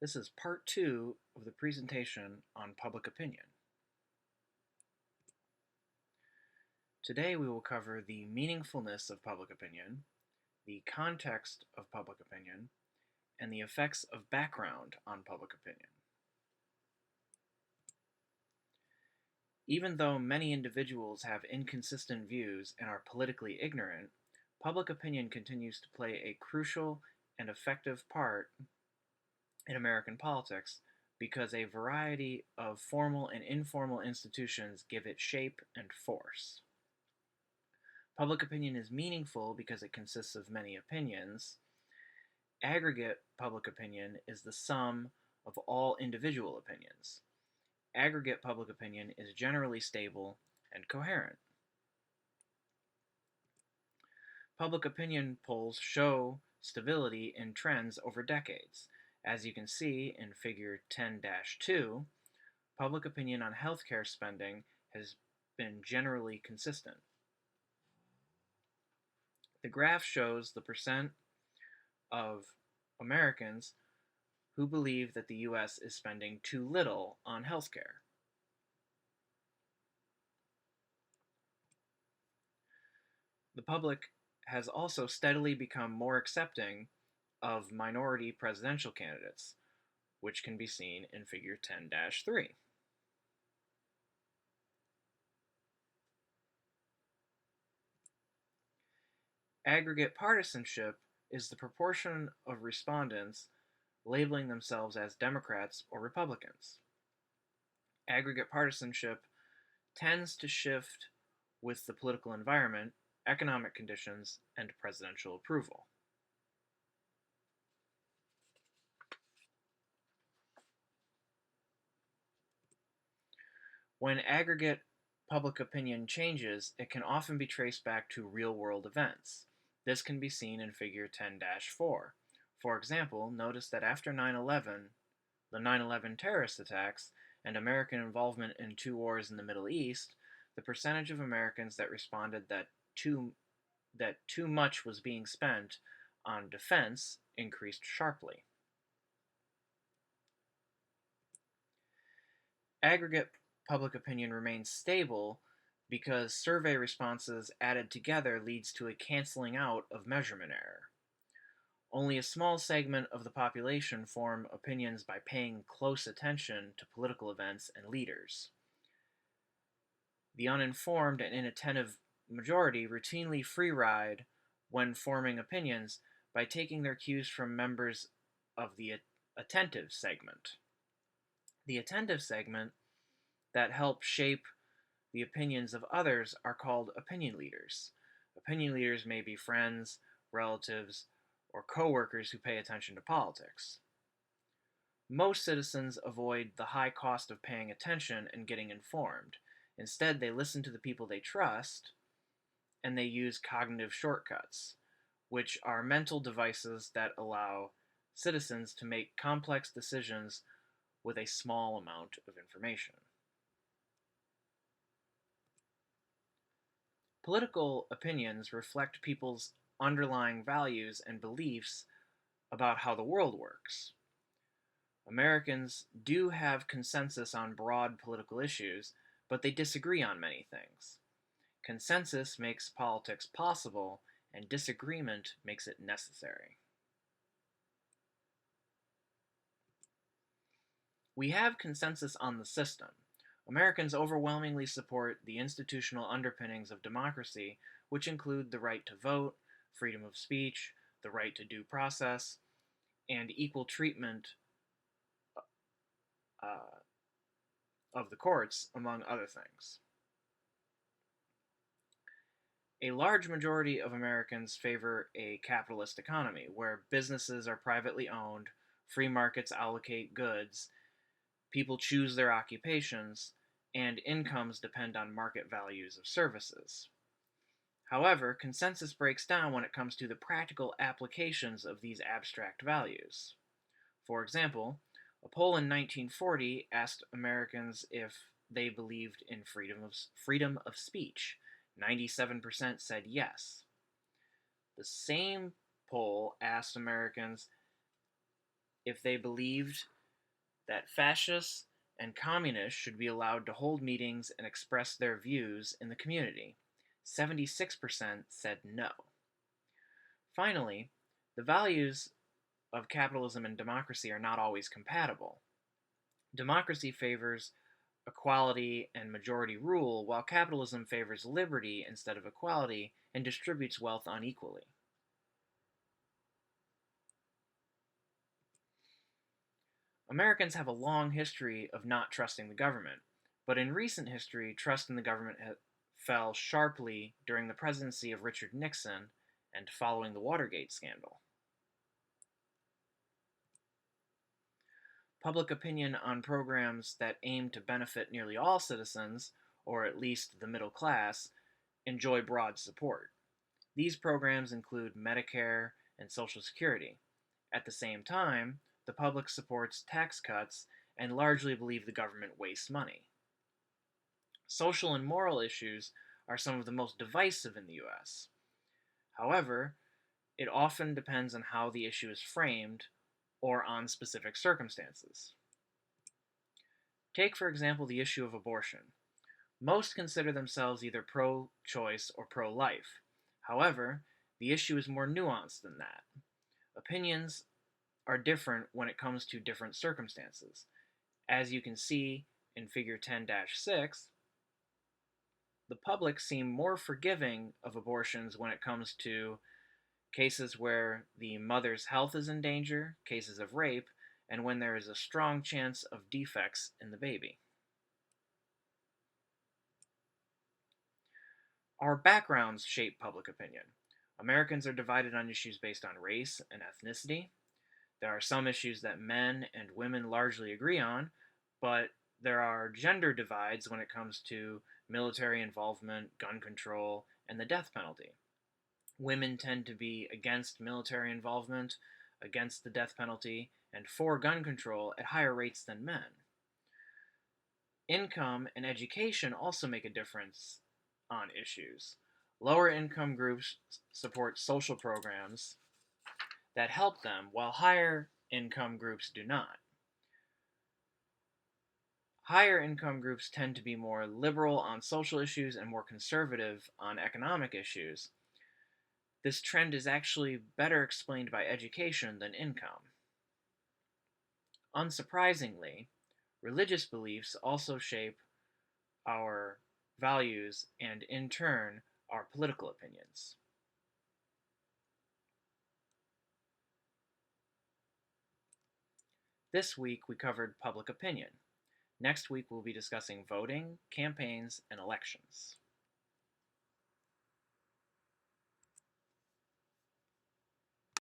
This is part 2 of the presentation on public opinion. Today we will cover the meaningfulness of public opinion, the context of public opinion, and the effects of background on public opinion. Even though many individuals have inconsistent views and are politically ignorant, public opinion continues to play a crucial and effective part in American politics because a variety of formal and informal institutions give it shape and force. Public opinion is meaningful because it consists of many opinions. Aggregate public opinion is the sum of all individual opinions. Aggregate public opinion is generally stable and coherent. Public opinion polls show stability in trends over decades. As you can see in Figure 10-2, public opinion on healthcare spending has been generally consistent. The graph shows the percent of Americans who believe that the U.S. is spending too little on healthcare. The public has also steadily become more accepting of minority presidential candidates, which can be seen in Figure 10-3. Aggregate partisanship is the proportion of respondents labeling themselves as Democrats or Republicans. Aggregate partisanship tends to shift with the political environment, economic conditions, and presidential approval. When aggregate public opinion changes, it can often be traced back to real-world events. This can be seen in Figure 10-4. For example, notice that after the 9/11 terrorist attacks, and American involvement in 2 wars in the Middle East, the percentage of Americans that responded that too much was being spent on defense increased sharply. Aggregate public opinion remains stable because survey responses added together leads to a canceling out of measurement error. Only a small segment of the population form opinions by paying close attention to political events and leaders. The uninformed and inattentive majority routinely free-ride when forming opinions by taking their cues from members of the attentive segment. The attentive segment that help shape the opinions of others are called opinion leaders. Opinion leaders may be friends, relatives, or co-workers who pay attention to politics. Most citizens avoid the high cost of paying attention and getting informed. Instead, they listen to the people they trust, and they use cognitive shortcuts, which are mental devices that allow citizens to make complex decisions with a small amount of information. Political opinions reflect people's underlying values and beliefs about how the world works. Americans do have consensus on broad political issues, but they disagree on many things. Consensus makes politics possible, and disagreement makes it necessary. We have consensus on the system. Americans overwhelmingly support the institutional underpinnings of democracy, which include the right to vote, freedom of speech, the right to due process, and equal treatment of the courts, among other things. A large majority of Americans favor a capitalist economy, where businesses are privately owned, free markets allocate goods, people choose their occupations, and incomes depend on market values of services. However, consensus breaks down when it comes to the practical applications of these abstract values. For example, a poll in 1940 asked Americans if they believed in freedom of speech. 97% said yes. The same poll asked Americans if they believed that fascists and communists should be allowed to hold meetings and express their views in the community. 76% said no. Finally, the values of capitalism and democracy are not always compatible. Democracy favors equality and majority rule, while capitalism favors liberty instead of equality and distributes wealth unequally. Americans have a long history of not trusting the government, but in recent history, trust in the government fell sharply during the presidency of Richard Nixon and following the Watergate scandal. Public opinion on programs that aim to benefit nearly all citizens, or at least the middle class, enjoy broad support. These programs include Medicare and Social Security. At the same time, the public supports tax cuts and largely believe the government wastes money. Social and moral issues are some of the most divisive in the US. However, it often depends on how the issue is framed or on specific circumstances. Take, for example, the issue of abortion. Most consider themselves either pro choice or pro life. However, the issue is more nuanced than that. Opinions are different when it comes to different circumstances. As you can see in Figure 10-6, the public seem more forgiving of abortions when it comes to cases where the mother's health is in danger, cases of rape, and when there is a strong chance of defects in the baby. Our backgrounds shape public opinion. Americans are divided on issues based on race and ethnicity. There are some issues that men and women largely agree on, but there are gender divides when it comes to military involvement, gun control, and the death penalty. Women tend to be against military involvement, against the death penalty, and for gun control at higher rates than men. Income and education also make a difference on issues. Lower income groups support social programs that help them, while higher income groups do not. Higher income groups tend to be more liberal on social issues and more conservative on economic issues. This trend is actually better explained by education than income. Unsurprisingly, religious beliefs also shape our values and, in turn, our political opinions. This week we covered public opinion. Next week we'll be discussing voting, campaigns, and elections.